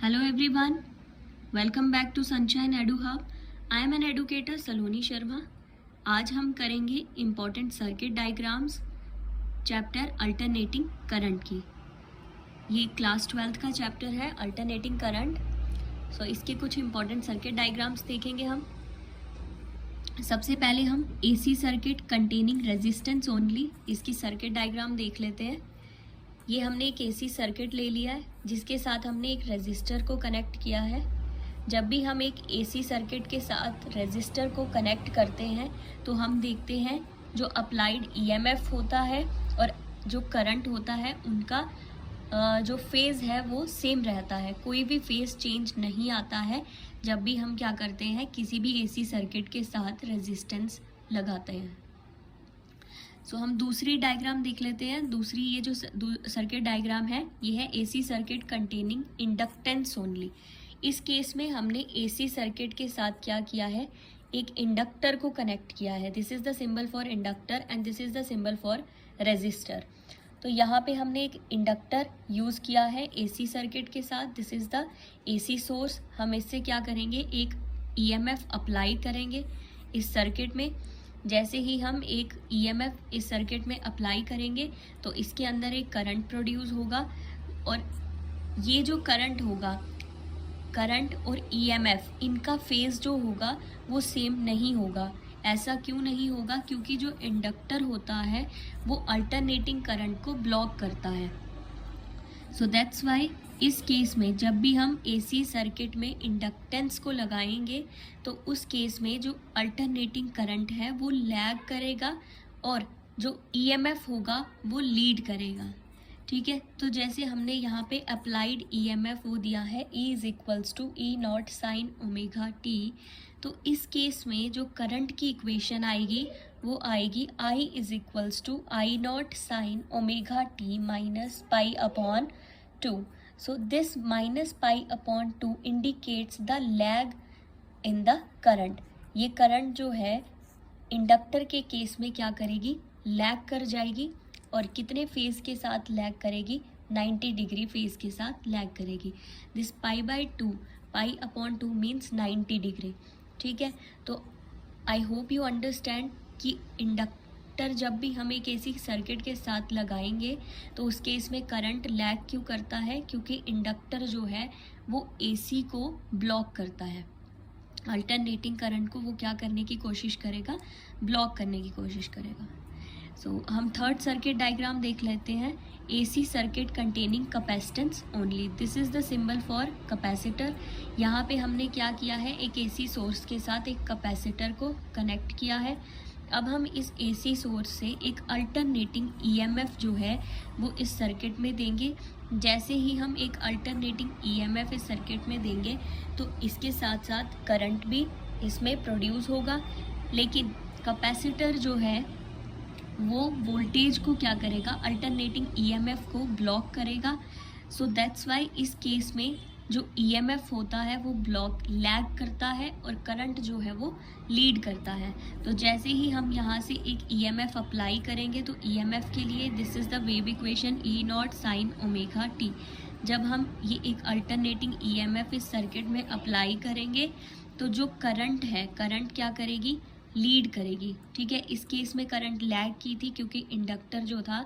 Hello everyone, welcome back to Sunshine Edu Hub. I am an educator सलोनी शर्मा. आज हम करेंगे important circuit diagrams chapter alternating current की. ये class 12th का chapter है अल्टरनेटिंग करंट. सो इसके कुछ इम्पॉर्टेंट सर्किट डायग्राम्स देखेंगे हम. सबसे पहले हम AC circuit containing resistance only, इसकी सर्किट डायग्राम देख लेते हैं. ये हमने एक AC सर्किट ले लिया है जिसके साथ हमने एक रेजिस्टर को कनेक्ट किया है. जब भी हम एक AC सर्किट के साथ रेजिस्टर को कनेक्ट करते हैं तो हम देखते हैं जो अप्लाइड EMF होता है और जो करंट होता है उनका जो फेज़ है वो सेम रहता है. कोई भी फेज़ चेंज नहीं आता है जब भी हम क्या करते हैं किसी भी AC सर्किट के साथ रेजिस्टेंस लगाते हैं. सो हम दूसरी डायग्राम देख लेते हैं. दूसरी ये जो सर्किट डायग्राम है ये है AC circuit containing inductance only. इस केस में हमने AC सर्किट के साथ क्या किया है, एक इंडक्टर को कनेक्ट किया है. This is the symbol for inductor and this is the symbol for resistor. तो यहाँ पे हमने एक इंडक्टर यूज़ किया है AC सर्किट के साथ. This is the AC source. हम इससे क्या करेंगे, एक EMF अप्लाई करेंगे इस सर्किट में. जैसे ही हम एक EMF इस सर्किट में अप्लाई करेंगे तो इसके अंदर एक करंट प्रोड्यूस होगा और ये जो करंट होगा, करंट और EMF इनका फेज़ जो होगा वो सेम नहीं होगा. ऐसा क्यों नहीं होगा, क्योंकि जो इंडक्टर होता है वो अल्टरनेटिंग करंट को ब्लॉक करता है. सो दैट्स वाई इस केस में जब भी हम AC सर्किट में इंडक्टेंस को लगाएंगे तो उस केस में जो अल्टरनेटिंग करंट है वो लैग करेगा और जो EMF होगा वो लीड करेगा. ठीक है, तो जैसे हमने यहाँ पे अप्लाइड EMF वो दिया है E is equals to E not sine omega T. तो इस केस में जो करंट की इक्वेशन आएगी वो आएगी I is equals to I not sine omega T minus pi upon 2. So this minus pi upon 2 indicates the lag in the current. ये current जो है इंडक्टर के केस में क्या करेगी, लैग कर जाएगी. और कितने फेज़ के साथ लैग करेगी, 90 डिग्री फेज़ के साथ लैग करेगी. This pi by 2, pi upon 2 means 90 degree. ठीक है, तो आई होप यू अंडरस्टैंड कि इंडक्टर जब भी हम एक AC सर्किट के साथ लगाएंगे तो उस केस में करंट लैग क्यों करता है, क्योंकि इंडक्टर जो है वो AC को ब्लॉक करता है. अल्टरनेटिंग करंट को वो क्या करने की कोशिश करेगा, ब्लॉक करने की कोशिश करेगा. सो हम थर्ड सर्किट डायग्राम देख लेते हैं. AC circuit containing capacitance only. This is the symbol for capacitor. यहाँ पे हमने क्या किया है, एक AC सोर्स के साथ एक कैपेसिटर को कनेक्ट किया है. अब हम इस AC सोर्स से एक अल्टरनेटिंग EMF जो है वो इस सर्किट में देंगे. जैसे ही हम एक अल्टरनेटिंग EMF इस सर्किट में देंगे तो इसके साथ साथ करंट भी इसमें प्रोड्यूस होगा. लेकिन कैपेसिटर जो है वो वोल्टेज को क्या करेगा, अल्टरनेटिंग EMF को ब्लॉक करेगा. सो दैट्स वाई इस केस में जो EMF होता है वो ब्लॉक लैग करता है और करंट जो है वो लीड करता है. तो जैसे ही हम यहाँ से एक EMF अप्लाई करेंगे तो EMF के लिए this is the wave equation E not sine omega T. जब हम ये एक अल्टरनेटिंग EMF इस सर्किट में अप्लाई करेंगे तो जो करंट है, करंट क्या करेगी, लीड करेगी. ठीक है, इस केस में करंट लैग की थी क्योंकि इंडक्टर जो था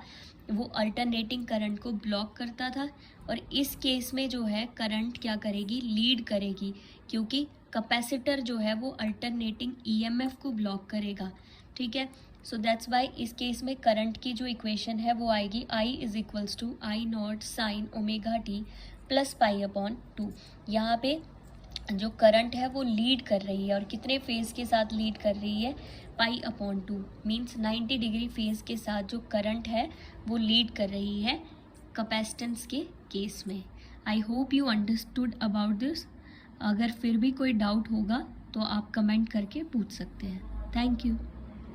वो अल्टरनेटिंग करंट को ब्लॉक करता था. और इस केस में जो है करंट क्या करेगी, लीड करेगी, क्योंकि कैपेसिटर जो है वो अल्टरनेटिंग EMF को ब्लॉक करेगा. ठीक है, सो दैट्स वाई इस केस में करंट की जो इक्वेशन है वो आएगी I is equals to I not sine omega T plus pi upon 2. यहाँ पे जो करंट है वो लीड कर रही है और कितने फेज़ के साथ लीड कर रही है, पाई अपॉन 2 मीन्स 90 डिग्री फेज़ के साथ जो करंट है वो लीड कर रही है कैपेसिटेंस के केस में. I hope you understood about this. अगर फिर भी कोई डाउट होगा तो आप कमेंट करके पूछ सकते हैं. Thank you.